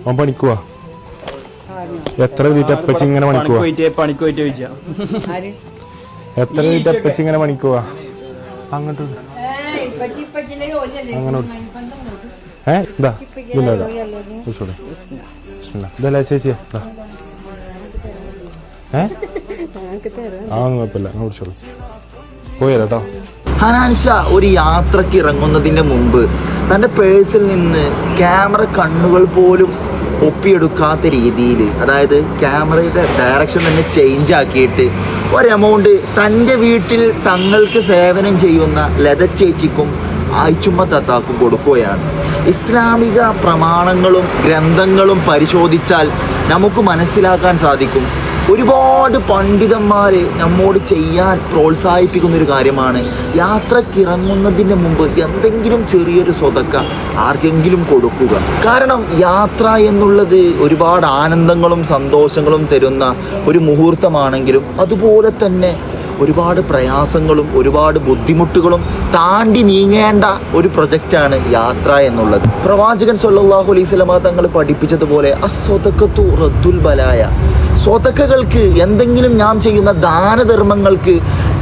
അവൻ പണിക്കുവാ എത്ര വീട്ട് എപ്പച്ചി ഇങ്ങനെ പണിക്കുവാ എത്ര വീട്ട് എപ്പച്ചി ഇങ്ങനെ പണിക്കുവാ അങ്ങോട്ട് അങ്ങനെ ഇതാ ഇതിൻ്റെ കുറിച്ചോളൂ ഇതല്ലേ ചേച്ചിയാ ആ കുഴപ്പമില്ല കുറിച്ചോളൂ പോയല്ലോ കേട്ടോ. ഹനാൻഷ ഒരു യാത്രക്ക് ഇറങ്ങുന്നതിൻ്റെ മുമ്പ് തൻ്റെ പേഴ്സിൽ നിന്ന് ക്യാമറ കണ്ണുകൾ പോലും ഒപ്പിയെടുക്കാത്ത രീതിയിൽ, അതായത് ക്യാമറയുടെ ഡയറക്ഷൻ തന്നെ ചേഞ്ച് ആക്കിയിട്ട് ഒരു എമൗണ്ട് തൻ്റെ വീട്ടിൽ തങ്ങൾക്ക് സേവനം ചെയ്യുന്ന ലത ചേച്ചിക്കും ആയിച്ചുമ്മ തത്താക്കും കൊടുക്കുകയാണ്. ഇസ്ലാമിക പ്രമാണങ്ങളും ഗ്രന്ഥങ്ങളും പരിശോധിച്ചാൽ നമുക്ക് മനസ്സിലാക്കാൻ സാധിക്കും, ഒരുപാട് പണ്ഡിതന്മാർ നമ്മോട് ചെയ്യാൻ പ്രോത്സാഹിപ്പിക്കുന്നൊരു കാര്യമാണ് യാത്രക്കിറങ്ങുന്നതിന് മുമ്പ് എന്തെങ്കിലും ചെറിയൊരു സ്വതക്ക ആർക്കെങ്കിലും കൊടുക്കുക. കാരണം യാത്ര എന്നുള്ളത് ഒരുപാട് ആനന്ദങ്ങളും സന്തോഷങ്ങളും തരുന്ന ഒരു മുഹൂർത്തമാണെങ്കിലും അതുപോലെ തന്നെ ഒരുപാട് പ്രയാസങ്ങളും ഒരുപാട് ബുദ്ധിമുട്ടുകളും താണ്ടി നീങ്ങേണ്ട ഒരു പ്രൊജക്റ്റാണ് യാത്ര എന്നുള്ളത്. പ്രവാചകൻ സല്ലല്ലാഹു അലൈഹി വസല്ലം തങ്ങൾ പഠിപ്പിച്ചതുപോലെ അസ്വതക്കത്തു റദ്ദുൽ ബലായ, സ്വതക്കകൾക്ക് എന്തെങ്കിലും നാം ചെയ്യുന്ന ദാനധർമ്മങ്ങൾക്ക്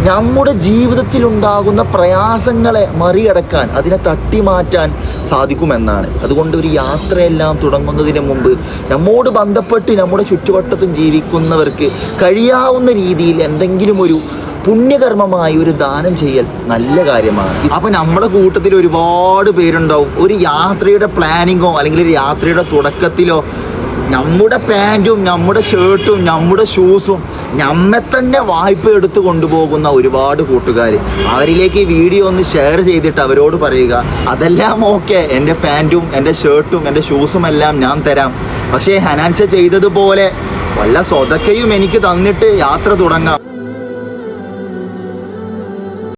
നമ്മുടെ ജീവിതത്തിലുണ്ടാകുന്ന പ്രയാസങ്ങളെ മറികടക്കാൻ, അതിനെ തട്ടിമാറ്റാൻ സാധിക്കുമെന്നാണ്. അതുകൊണ്ട് ഒരു യാത്രയെല്ലാം തുടങ്ങുന്നതിന് മുമ്പ് നമ്മോട് ബന്ധപ്പെട്ട് നമ്മുടെ ചുറ്റുവട്ടത്തും ജീവിക്കുന്നവർക്ക് കഴിയാവുന്ന രീതിയിൽ എന്തെങ്കിലും ഒരു പുണ്യകർമ്മമായി ഒരു ദാനം ചെയ്യൽ നല്ല കാര്യമാണ്. അപ്പം നമ്മുടെ കൂട്ടത്തിൽ ഒരുപാട് പേരുണ്ടാവും ഒരു യാത്രയുടെ പ്ലാനിങ്ങോ അല്ലെങ്കിൽ ഒരു യാത്രയുടെ തുടക്കത്തിലോ നമ്മുടെ പാൻറ്റും നമ്മുടെ ഷർട്ടും നമ്മുടെ ഷൂസും നമ്മെ തന്നെ വായ്പ എടുത്ത് കൊണ്ടുപോകുന്ന ഒരുപാട് കൂട്ടുകാർ. അവരിലേക്ക് ഈ വീഡിയോ ഒന്ന് ഷെയർ ചെയ്തിട്ട് അവരോട് പറയുക, അതെല്ലാം ഓക്കെ, എൻ്റെ പാൻറ്റും എൻ്റെ ഷർട്ടും എൻ്റെ ഷൂസും എല്ലാം ഞാൻ തരാം, പക്ഷേ ഹനാൻഷ ചെയ്തതുപോലെ വല്ല സ്വതക്കയും എനിക്ക് തന്നിട്ട് യാത്ര തുടങ്ങാം.